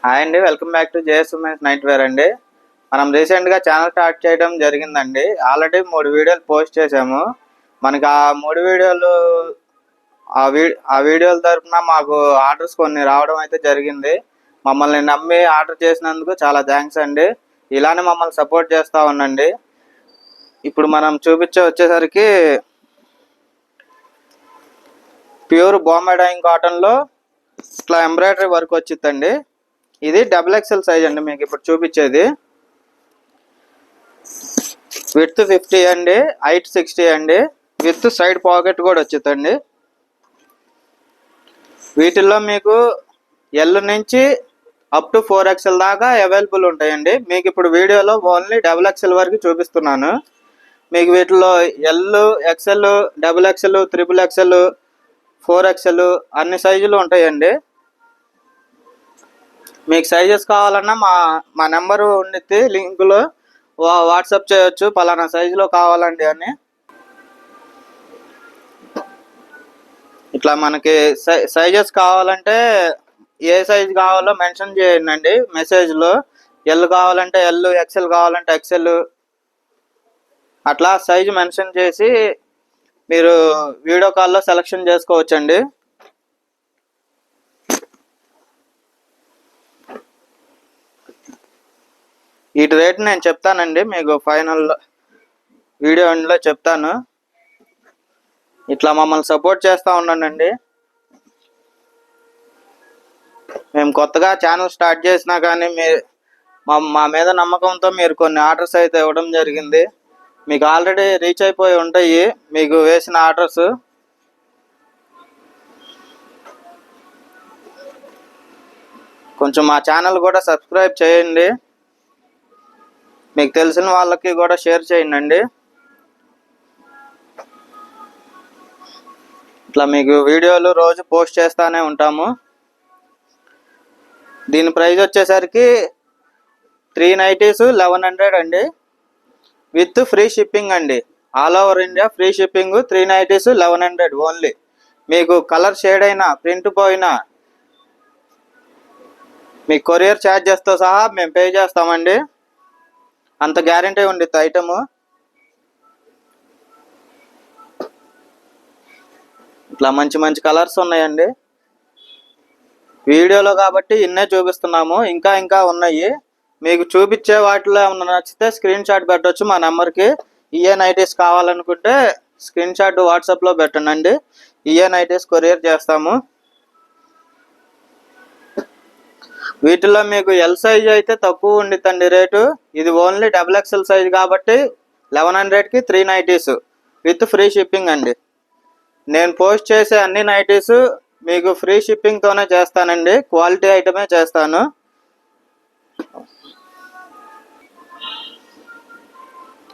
Hi అండి, welcome back to JS women's night wear అండి. మనం రీసెంట్గా ఛానల్ స్టార్ట్ చేయడం జరిగిందండి. ఆల్రెడీ 3 వీడియోలు పోస్ట్ చేసాము. మనకి ఆ 3 వీడియోలు ఆ వీడియోల తరఫున మాకు ఆర్డర్స్ కొన్ని రావడం అయితే జరిగింది. మమ్మల్ని నమ్మి ఆర్డర్ చేసినందుకు చాలా థ్యాంక్స్ అండి. ఇలానే మమ్మల్ని సపోర్ట్ చేస్తూ ఉండండి. ఇప్పుడు మనం వచ్చేసరికి ప్యూర్ బాంబే డైయింగ్ కాటన్లో ఇట్లా ఎంబ్రాయిడరీ వర్క్ వచ్చిందండి. ఇది XXL సైజ్ అండి. మీకు ఇప్పుడు చూపించేది విడ్త్ 50 అండి, హైట్ 60 అండి. విత్ సైడ్ పాకెట్ కూడా వచ్చిందండి. వీటిల్లో మీకు ఎల్ నుంచి అప్ టు 4XL దాకా అవైలబుల్ ఉంటాయండి. మీకు ఇప్పుడు వీడియోలో ఓన్లీ XXL వరకు చూపిస్తున్నాను. మీకు వీటిలో L, XL, XXL, XXL, 4XL అన్ని సైజులు ఉంటాయండి. మీకు సైజెస్ కావాలన్నా మా నెంబరు ఉండిద్ది, లింకులో వాట్సాప్ చేయొచ్చు. పలానా సైజులో కావాలండి అని. ఇట్లా మనకి సైజెస్ కావాలంటే ఏ సైజు కావాలో మెన్షన్ చేయండి మెసేజ్లో. ఎల్ కావాలంటే ఎల్, XL కావాలంటే XL, అట్లా సైజు మెన్షన్ చేసి మీరు వీడియో కాల్లో సెలెక్షన్ చేసుకోవచ్చండి. వీటి రేట్ నేను చెప్తానండి, మీకు ఫైనల్ వీడియో ఎండ్లో చెప్తాను. ఇట్లా మమ్మల్ని సపోర్ట్ చేస్తూ ఉండండి. మేము కొత్తగా ఛానల్ స్టార్ట్ చేసినా కానీ మా మీద నమ్మకంతో మీరు కొన్ని ఆర్డర్స్ అయితే ఇవ్వడం జరిగింది. మీకు ఆల్రెడీ రీచ్ అయిపోయి ఉంటాయి మీకు వేసిన ఆర్డర్స్. కొంచెం మా ఛానల్ కూడా సబ్స్క్రైబ్ చేయండి. మీకు తెలిసిన వాళ్ళకి కూడా షేర్ చేయండి. ఇట్లా మీకు వీడియోలు రోజు పోస్ట్ చేస్తూనే ఉంటాము. దీని ప్రైస్ వచ్చేసరికి 3 నైటీస్ 1100 అండి, విత్ ఫ్రీ షిప్పింగ్ అండి. All over India free shipping. 3 nighties 1100 only. మీకు కలర్ షేడ్ అయినా, ప్రింట్ పోయినా మీకు కొరియర్ ఛార్జెస్తో సహా మేము పే చేస్తామండి. అంత గ్యారంటీ ఉండిద్ది ఐటము. ఇట్లా మంచి మంచి కలర్స్ ఉన్నాయండి. వీడియోలో కాబట్టి ఇన్నే చూపిస్తున్నాము, ఇంకా ఉన్నాయి. మీకు చూపించే వాటిలో ఏమన్నా నచ్చితే స్క్రీన్ షాట్ పెట్టవచ్చు మా నెంబర్కి. ఈఏ నైటీస్ కావాలనుకుంటే స్క్రీన్ షాట్ వాట్సాప్లో పెట్టండి. ఈఏ నైటీస్ కొరియర్ చేస్తాము. వీటిలో మీకు ఎల్ సైజ్ అయితే తక్కువ ఉండిద్దండి రేటు. ఇది ఓన్లీ XXL సైజ్ కాబట్టి 1100కి 3 నైటీస్ విత్ ఫ్రీ షిప్పింగ్ అండి. నేను పోస్ట్ చేసే అన్ని నైటీస్ మీకు ఫ్రీ షిప్పింగ్తోనే చేస్తానండి. క్వాలిటీ ఐటమే చేస్తాను.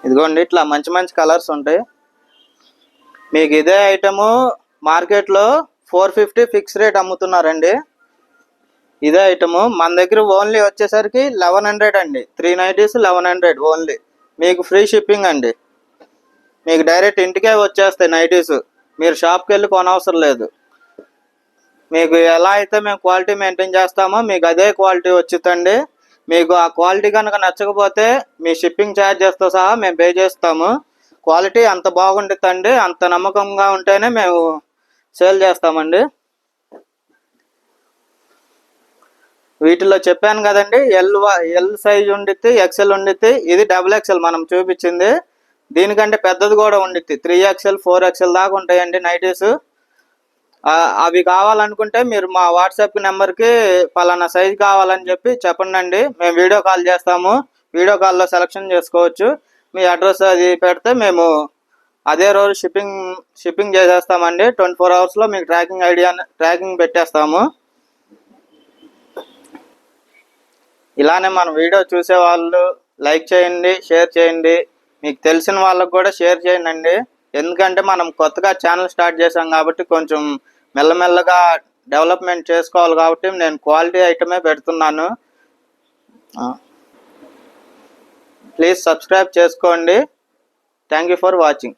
ఇదిగోండి, ఇట్లా మంచి మంచి కలర్స్ ఉంటాయి. మీకు ఇదే ఐటము మార్కెట్లో 450 ఫిక్స్ రేట్ అమ్ముతున్నారండి. ఇదే ఐటము మన దగ్గర ఓన్లీ వచ్చేసరికి 1100 అండి. 3 నైటీస్ 1100 ఓన్లీ. మీకు ఫ్రీ షిప్పింగ్ అండి. మీకు డైరెక్ట్ ఇంటికే వచ్చేస్తాయి నైటీస్. మీరు షాప్కి వెళ్ళి కొనవసరం లేదు. మీకు ఎలా అయితే మేము క్వాలిటీ మెయింటైన్ చేస్తామో మీకు అదే క్వాలిటీ వచ్చిందండి. మీకు ఆ క్వాలిటీ కనుక నచ్చకపోతే మీ షిప్పింగ్ ఛార్జెస్తో సహా మేము పే చేస్తాము. క్వాలిటీ అంత బాగుంటుందండి. అంత నమ్మకంగా ఉంటేనే మేము సేల్ చేస్తామండి. వీటిలో చెప్పాను కదండి, ఎల్ సైజ్ ఉండిద్ది, XL ఉండిద్ది. ఇది XXL మనం చూపించింది. దీనికంటే పెద్దది కూడా ఉండిద్ది. 3XL 4XL దాకా ఉంటాయండి నైటీస్. అవి కావాలనుకుంటే మీరు మా వాట్సాప్ నెంబర్కి పలానా సైజ్ కావాలని చెప్పండి. మేము వీడియో కాల్ చేస్తాము. వీడియో కాల్లో సెలెక్షన్ చేసుకోవచ్చు. మీ అడ్రస్ అది పెడితే మేము అదే రోజు షిప్పింగ్ చేసేస్తామండి. 24 అవర్స్లో మీకు ట్రాకింగ్ పెట్టేస్తాము. ఇలానే మన వీడియో చూసే వాళ్ళు లైక్ చేయండి, షేర్ చేయండి. మీకు తెలిసిన వాళ్ళకు కూడా షేర్ చేయండి. ఎందుకంటే మనం కొత్తగా ఛానల్ స్టార్ట్ చేసాం కాబట్టి కొంచెం మెల్లమెల్లగా డెవలప్మెంట్ చేసుకోవాలి కాబట్టి నేను క్వాలిటీ ఐటమే పెడుతున్నాను. ప్లీజ్ సబ్స్క్రైబ్ చేసుకోండి. Thank you for watching.